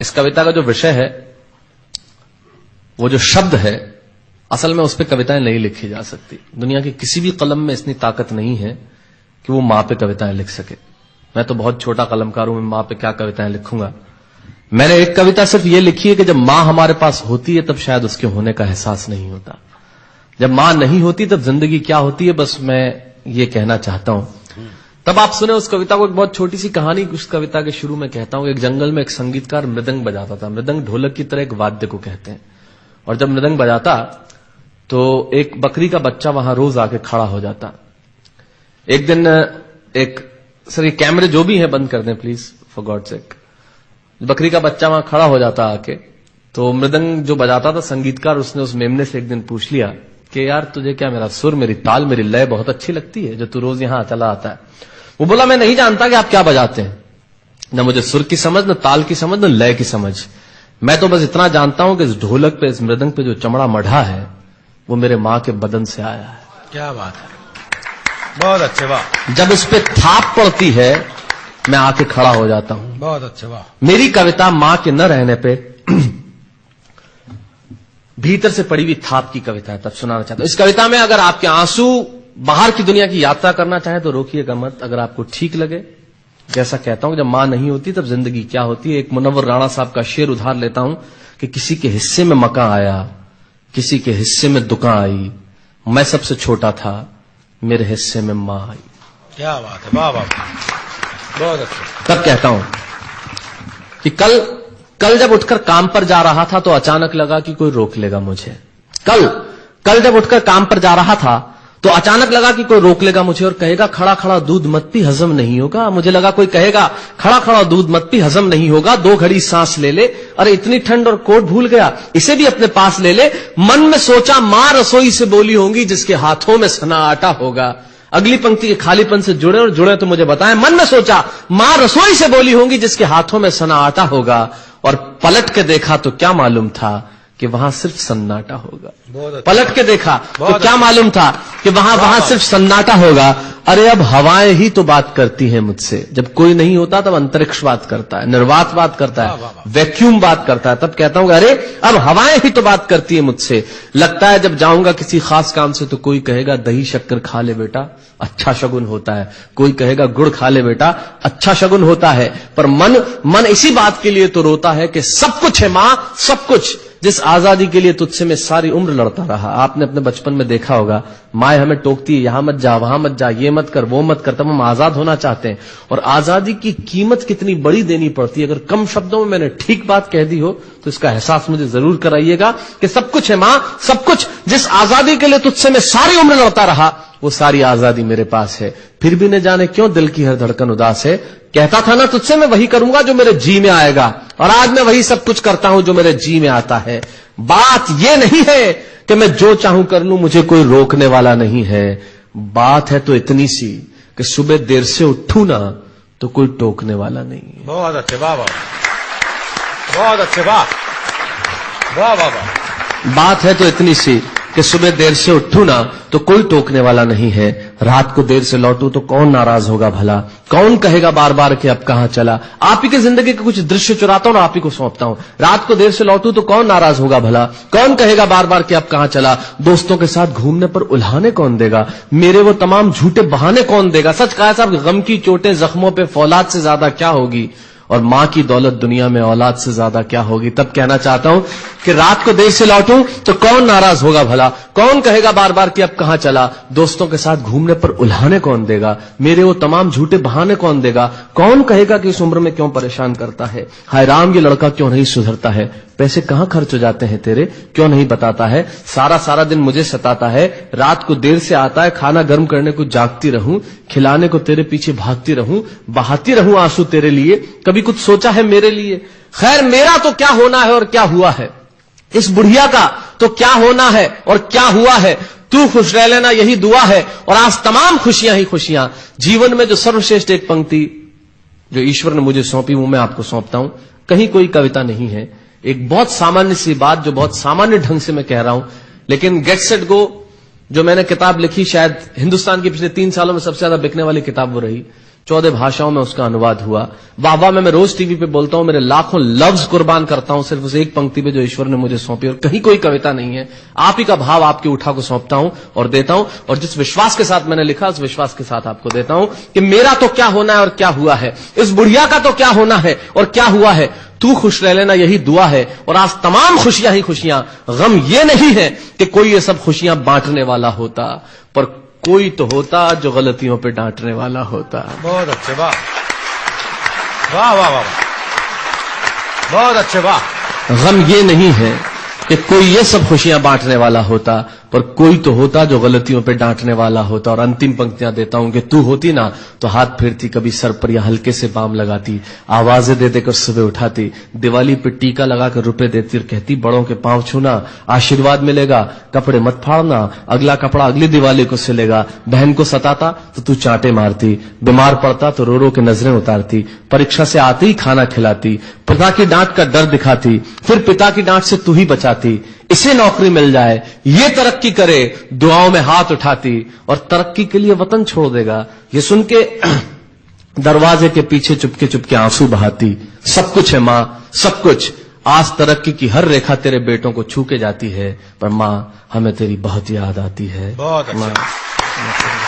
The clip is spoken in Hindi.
इस कविता का जो विषय है, वो जो शब्द है, असल में उस पर कविताएं नहीं लिखी जा सकती। दुनिया की किसी भी कलम में इतनी ताकत नहीं है कि वो मां पे कविताएं लिख सके। मैं तो बहुत छोटा कलमकार हूं, मैं मां पे क्या कविताएं लिखूंगा। मैंने एक कविता सिर्फ ये लिखी है कि जब मां हमारे पास होती है तब शायद उसके होने का एहसास नहीं होता। जब मां नहीं होती तब जिंदगी क्या होती है, बस मैं ये कहना चाहता हूं। तब आप सुने उस कविता को। एक बहुत छोटी सी कहानी उस कविता के शुरू में कहता हूं। एक जंगल में एक संगीतकार मृदंग बजाता था। मृदंग ढोलक की तरह एक वाद्य को कहते हैं। और जब मृदंग बजाता तो एक बकरी का बच्चा वहां रोज आके खड़ा हो जाता। एक दिन सर ये कैमरे जो भी है बंद कर दें प्लीज, फॉर गॉड सेक। बकरी का बच्चा वहां खड़ा हो जाता आके, तो मृदंग जो बजाता था संगीतकार, उसने उस मेमने से एक दिन पूछ लिया कि यार तुझे क्या मेरा सुर, मेरी ताल, मेरी लय बहुत अच्छी लगती है जो तू रोज यहां चला आता है। वो बोला मैं नहीं जानता कि आप क्या बजाते हैं, न मुझे सुर की समझ, न ताल की समझ, न लय की समझ। मैं तो बस इतना जानता हूं कि इस ढोलक पे, इस मृदंग पे जो चमड़ा मढ़ा है वो मेरे मां के बदन से आया है। क्या बात है, बहुत अच्छे, वाह। जब उस पे थाप पड़ती है मैं आके खड़ा हो जाता हूं। बहुत अच्छे, वाह। मेरी कविता मां के न रहने पे भीतर से पड़ी हुई थाप की कविता है, तब सुनाना चाहता हूं। इस कविता में अगर आपके आंसू बाहर की दुनिया की यात्रा करना चाहे तो रोकिएगा मत। अगर आपको ठीक लगे, जैसा कहता हूं जब मां नहीं होती तब जिंदगी क्या होती है। एक मुनव्वर राणा साहब का शेर उधार लेता हूं कि किसी के हिस्से में मकान आया, किसी के हिस्से में दुकान आई, मैं सबसे छोटा था, मेरे हिस्से में मां आई। क्या बात है, वाह वाह, बहुत अच्छा। तब कहता हूं कि कल जब उठकर काम पर जा रहा था तो अचानक लगा कि कोई रोक लेगा मुझे। कल जब उठकर काम पर जा रहा था तो अचानक लगा कि कोई रोक लेगा मुझे और कहेगा खड़ा खड़ा दूध मत पी, हजम नहीं होगा। मुझे लगा कोई कहेगा खड़ा खड़ा दूध मत पी, हजम नहीं होगा। 2 घड़ी सांस ले ले, अरे इतनी ठंड और कोट भूल गया, इसे भी अपने पास ले ले। मन में सोचा मां रसोई से बोली होंगी जिसके हाथों में सना आटा होगा। अगली पंक्ति के खालीपन से जुड़े तो मुझे बताएं। मन में सोचा मां रसोई से बोली होंगी जिसके हाथों में सना आटा होगा, और पलट के देखा तो क्या मालूम था कि वहां सिर्फ सन्नाटा होगा। पलट के देखा तो क्या मालूम था कि वहां सिर्फ सन्नाटा होगा। अरे अब हवाएं ही तो बात करती हैं मुझसे। जब कोई नहीं होता तब अंतरिक्ष बात करता है, निर्वात बात करता है, वैक्यूम बात करता है। तब कहता हूं अरे अब हवाएं ही तो बात करती है मुझसे। लगता है जब जाऊंगा किसी खास काम से तो कोई कहेगा दही शक्कर खा ले बेटा, अच्छा शगुन होता है। कोई कहेगा गुड़ खा ले बेटा, अच्छा शगुन होता है। पर मन इसी बात के लिए तो रोता है कि सब कुछ है मां, सब कुछ। जिस आजादी के लिए तुझसे मैं सारी उम्र लड़ता रहा। आपने अपने बचपन में देखा होगा, माए हमें टोकती है, यहां मत जा, वहां मत जा, ये मत कर, वो मत कर। तब हम आजाद होना चाहते हैं, और आजादी की कीमत कितनी बड़ी देनी पड़ती है। अगर कम शब्दों में मैंने ठीक बात कह दी हो तो इसका एहसास मुझे जरूर कराइएगा कि सब कुछ है मां, सब कुछ। जिस आजादी के लिए तुझसे मैं सारी उम्र लड़ता रहा वो सारी आजादी मेरे पास है। फिर भी न जाने क्यों दिल की हर धड़कन उदास है। कहता था ना तुझसे मैं वही करूंगा जो मेरे जी में आएगा, और आज मैं वही सब कुछ करता हूं जो मेरे जी में आता है। बात यह नहीं है कि मैं जो चाहूं कर लूं, मुझे कोई रोकने वाला नहीं है। बात है तो इतनी सी कि सुबह देर से उठूं ना तो कोई टोकने वाला नहीं है। बहुत अच्छे, वाह वाह, बहुत अच्छे, वाह वाह वाह वाह। बात है तो इतनी सी कि सुबह देर से उठूं ना तो कोई टोकने वाला नहीं है। रात को देर से लौटूं तो कौन नाराज होगा भला, कौन कहेगा बार बार कि अब कहां चला। आप ही के जिंदगी के कुछ दृश्य चुराता हूं और आप ही को सौंपता हूं। रात को देर से लौटूं तो कौन नाराज होगा भला, कौन कहेगा बार बार कि अब कहां चला। दोस्तों के साथ घूमने पर उल्हाने कौन देगा, मेरे वो तमाम झूठे बहाने कौन देगा। सच कहा साहब, गम की चोटें जख्मों पे फौलाद से ज्यादा क्या होगी, और मां की दौलत दुनिया में औलाद से ज्यादा क्या होगी। तब कहना चाहता हूं कि रात को देर से लौटूं तो कौन नाराज होगा भला, कौन कहेगा बार बार कि अब कहां चला। दोस्तों के साथ घूमने पर उल्हाने कौन देगा, मेरे वो तमाम झूठे बहाने कौन देगा। कौन कहेगा कि इस उम्र में क्यों परेशान करता है। हाय राम, ये लड़का क्यों नहीं सुधरता है। पैसे कहां खर्च हो जाते हैं तेरे, क्यों नहीं बताता है। सारा दिन मुझे सताता है, रात को देर से आता है, खाना गर्म करने को जागती रहूं, खिलाने को तेरे पीछे भागती रहूं, बहाती रहूं आंसू तेरे लिए। कभी कुछ सोचा है मेरे लिए। खैर मेरा तो क्या होना है और क्या हुआ है, इस बुढ़िया का तो क्या होना है और क्या हुआ है। तू खुश रह लेना यही दुआ है, और आज तमाम खुशियां ही खुशियां। जीवन में जो सर्वश्रेष्ठ एक पंक्ति जो ईश्वर ने मुझे सौंपी वो मैं आपको सौंपता हूं। कहीं कोई कविता नहीं है, एक बहुत सामान्य सी बात जो बहुत सामान्य ढंग से मैं कह रहा हूं, लेकिन गेट सेट गो जो मैंने किताब लिखी, शायद हिंदुस्तान के पिछले 3 सालों में सबसे ज्यादा बिकने वाली किताब वो रही, 14 भाषाओं में उसका अनुवाद हुआ। वाह वाह में मैं रोज टीवी पे बोलता हूं, मेरे लाखों लफ्ज कुर्बान करता हूं सिर्फ उस एक पंक्ति पे जो ईश्वर ने मुझे सौंपी, और कहीं कोई कविता नहीं है, आप ही का भाव आपकी उठा को सौंपता हूं और देता हूं, और जिस विश्वास के साथ मैंने लिखा उस विश्वास के साथ आपको देता हूं कि मेरा तो क्या होना है और क्या हुआ है, इस बुढ़िया का तो क्या होना है और क्या हुआ है, तू खुश रह लेना यही दुआ है। और आज तमाम खुशियां ही खुशियां, गम ये नहीं है कि कोई ये सब खुशियां बांटने वाला होता, पर कोई तो होता जो गलतियों पे डांटने वाला होता। बहुत अच्छे, वाह वाह वाह वाह, बहुत अच्छे, वाह। गम ये नहीं है कि कोई ये सब खुशियां बांटने वाला होता, पर कोई तो होता जो गलतियों पे डांटने वाला होता। और अंतिम पंक्तियां देता हूं कि तू होती ना तो हाथ फेरती, कभी सर पर या हल्के से बाम लगाती, आवाजें दे देकर सुबह उठाती, दिवाली पे टीका लगाकर रुपए देती और कहती बड़ों के पांव छूना आशीर्वाद मिलेगा, कपड़े मत फाड़ना, अगला कपड़ा अगली दिवाली को सिलेगा। बहन को सताता तो तू चांटे मारती, बीमार पड़ता तो रो रो के नजरें उतारती, परीक्षा से आते ही खाना खिलाती, पिता की डांट का डर दिखाती, फिर पिता की डांट से तू ही बचाती, इसे नौकरी मिल जाए, ये तरक्की करे, दुआओं में हाथ उठाती, और तरक्की के लिए वतन छोड़ देगा, ये सुन के दरवाजे के पीछे चुपके चुपके आंसू बहाती। सब कुछ है मां, सब कुछ, आज तरक्की की हर रेखा तेरे बेटों को छू के जाती है, पर मां हमें तेरी बहुत याद आती है। बहुत अच्छा।